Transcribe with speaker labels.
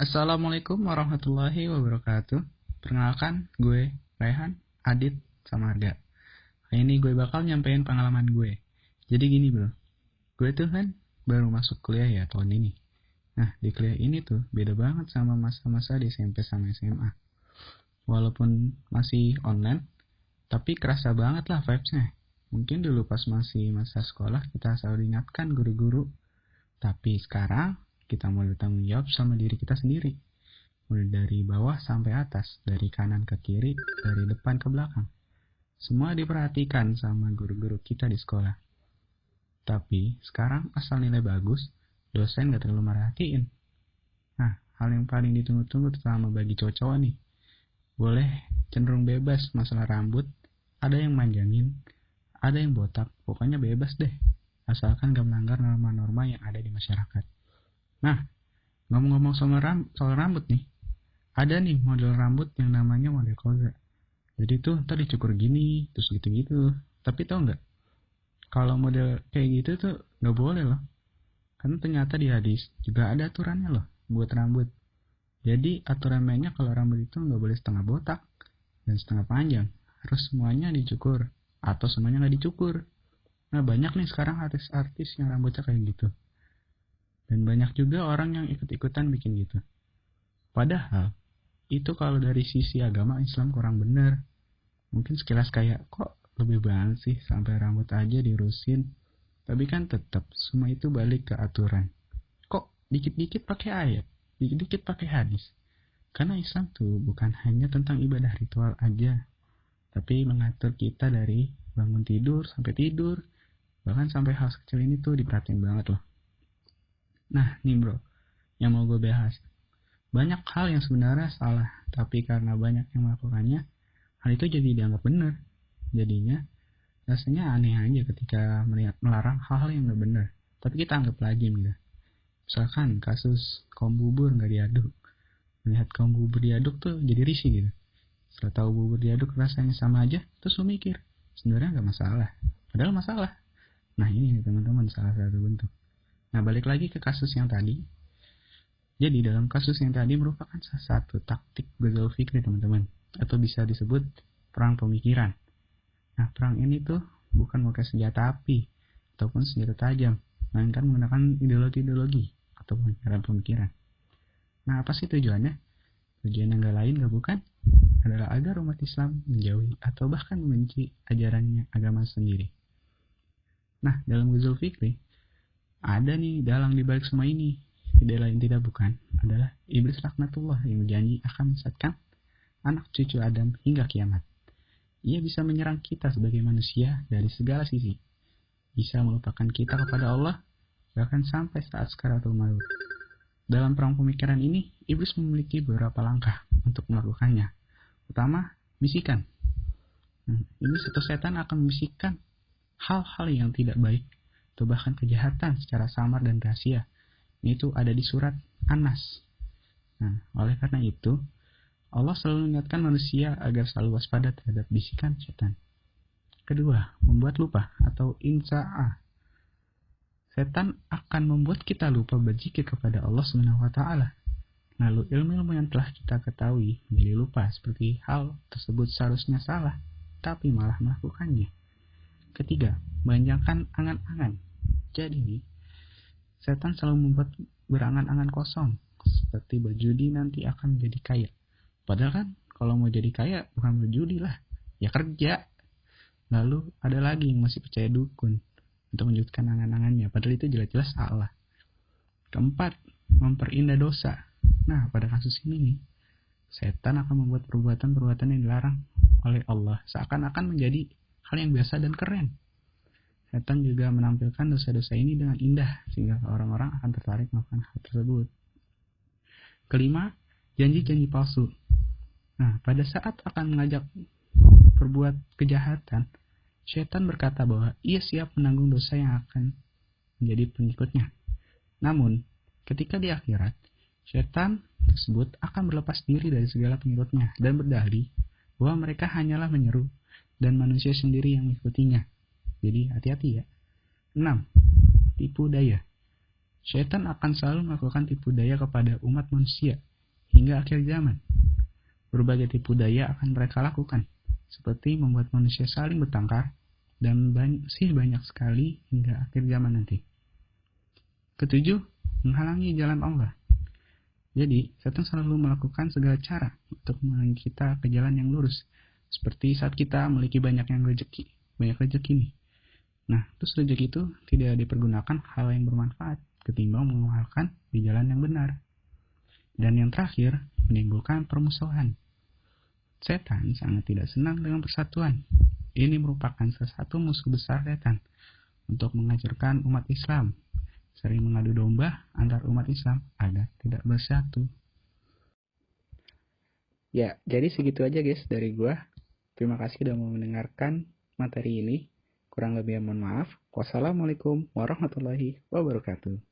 Speaker 1: Assalamualaikum warahmatullahi wabarakatuh. Perkenalkan, gue Raihan, Adit, Samarga. Kali ini gue bakal nyampein pengalaman gue. Jadi gini bro, gue tuh kan baru masuk kuliah ya tahun ini. Nah, di kuliah ini tuh beda banget sama masa-masa di SMP sama SMA. Walaupun masih online, tapi kerasa banget lah vibes-nya. Mungkin dulu pas masih masa sekolah kita selalu diingatkan guru-guru, tapi sekarang kita mau bertanggung jawab sama diri kita sendiri. Mulai dari bawah sampai atas, dari kanan ke kiri, dari depan ke belakang. Semua diperhatikan sama guru-guru kita di sekolah. Tapi sekarang asal nilai bagus, dosen gak terlalu merhatiin. Nah, hal yang paling ditunggu-tunggu terutama bagi cowok-cowok nih. Boleh cenderung bebas masalah rambut, ada yang manjangin, ada yang botak, pokoknya bebas deh. Asalkan gak melanggar norma-norma yang ada di masyarakat. Nah, ngomong-ngomong soal rambut nih, ada nih model rambut yang namanya model koza. Jadi tuh ntar dicukur gini, terus gitu-gitu. Tapi tau nggak, kalau model kayak gitu tuh nggak boleh loh. Karena ternyata di hadis juga ada aturannya loh buat rambut. Jadi aturan mainnya kalau rambut itu nggak boleh setengah botak dan setengah panjang. Harus semuanya dicukur atau semuanya nggak dicukur. Nah banyak nih sekarang artis-artis yang rambutnya kayak gitu. Dan banyak juga orang yang ikut-ikutan bikin gitu. Padahal itu kalau dari sisi agama Islam kurang bener. Mungkin sekilas kayak kok lebih banget sih sampai rambut aja dirusin. Tapi kan tetap semua itu balik ke aturan. Kok dikit-dikit pakai ayat, dikit-dikit pakai hadis. Karena Islam tuh bukan hanya tentang ibadah ritual aja, tapi mengatur kita dari bangun tidur sampai tidur. Bahkan sampai hal kecil ini tuh diperhatiin banget loh. Nah nih bro, yang mau gue bahas. Banyak hal yang sebenarnya salah, tapi karena banyak yang melakukannya, hal itu jadi dianggap benar. Jadinya rasanya aneh aja ketika melarang hal-hal yang gak benar. Tapi kita anggap lazim gitu. Misalkan kasus kaum bubur gak diaduk. Melihat kaum bubur diaduk tuh jadi risih gitu. Setelah tahu bubur diaduk rasanya sama aja, terus lu mikir, sebenarnya gak masalah. Padahal masalah. Nah ini teman-teman salah satu bentuk. Nah balik lagi ke kasus yang tadi. Jadi dalam kasus yang tadi merupakan salah satu taktik Ghazal Fikri teman-teman. Atau bisa disebut perang pemikiran. Nah, perang ini tuh bukan pakai senjata api ataupun senjata tajam, melainkan menggunakan ideologi-ideologi atau pemikiran-pemikiran. Nah, apa sih tujuannya? Tujuan yang gak lain gak bukan adalah agar umat Islam menjauhi atau bahkan membenci ajarannya agama sendiri. Nah, dalam Ghazal Fikri ada nih dalang di balik semua ini. Tidak lain tidak bukan adalah iblis laknatullah yang berjanji akan menyesatkan anak cucu Adam hingga kiamat. Ia bisa menyerang kita sebagai manusia dari segala sisi. Bisa melupakan kita kepada Allah, bahkan sampai saat sekaratul maut. Dalam perang pemikiran ini, iblis memiliki beberapa langkah untuk melakukannya. Pertama, bisikan. Iblis atau setan akan membisikkan hal-hal yang tidak baik, atau bahkan kejahatan secara samar dan rahasia. Itu ada di surat An-Nas. Nah, oleh karena itu, Allah selalu mengingatkan manusia agar selalu waspada terhadap bisikan setan. Kedua, membuat lupa atau insa'ah. Setan akan membuat kita lupa berzikir kepada Allah SWT. Lalu ilmu-ilmu yang telah kita ketahui menjadi lupa seperti hal tersebut seharusnya salah, tapi malah melakukannya. Ketiga, banyakan angan-angan. Jadi nih, setan selalu membuat berangan-angan kosong, seperti berjudi nanti akan menjadi kaya. Padahal kan kalau mau jadi kaya bukan berjudi lah, ya kerja. Lalu ada lagi yang masih percaya dukun untuk menunjukkan angan-angannya, padahal itu jelas-jelas salah. Keempat, memperindah dosa. Nah pada kasus ini nih, setan akan membuat perbuatan-perbuatan yang dilarang oleh Allah seakan-akan menjadi hal yang biasa dan keren. Setan juga menampilkan dosa-dosa ini dengan indah sehingga orang-orang akan tertarik melakukan hal tersebut. Kelima, janji-janji palsu. Nah, pada saat akan mengajak berbuat kejahatan, setan berkata bahwa ia siap menanggung dosa yang akan menjadi pengikutnya. Namun, ketika di akhirat, setan tersebut akan berlepas diri dari segala pengikutnya dan berdalih bahwa mereka hanyalah menyeru dan manusia sendiri yang mengikutinya. Jadi hati-hati ya. 6. Tipu daya. Syaitan akan selalu melakukan tipu daya kepada umat manusia hingga akhir zaman. Berbagai tipu daya akan mereka lakukan, seperti membuat manusia saling bertengkar dan masih banyak sekali hingga akhir zaman nanti. Ketujuh, menghalangi jalan Allah. Jadi, setan selalu melakukan segala cara untuk menghalangi kita ke jalan yang lurus, seperti saat kita memiliki banyak rezeki nih. Nah, terus rezeki itu tidak dipergunakan hal yang bermanfaat ketimbang mengumpulkan di jalan yang benar. Dan yang terakhir, menimbulkan permusuhan. Setan sangat tidak senang dengan persatuan. Ini merupakan salah satu musuh besar setan untuk menghancurkan umat Islam. Sering mengadu domba antar umat Islam agar tidak bersatu. Ya, jadi segitu aja guys dari gua. Terima kasih sudah mau mendengarkan materi ini. Kurang lebih mohon maaf. Wassalamualaikum warahmatullahi wabarakatuh.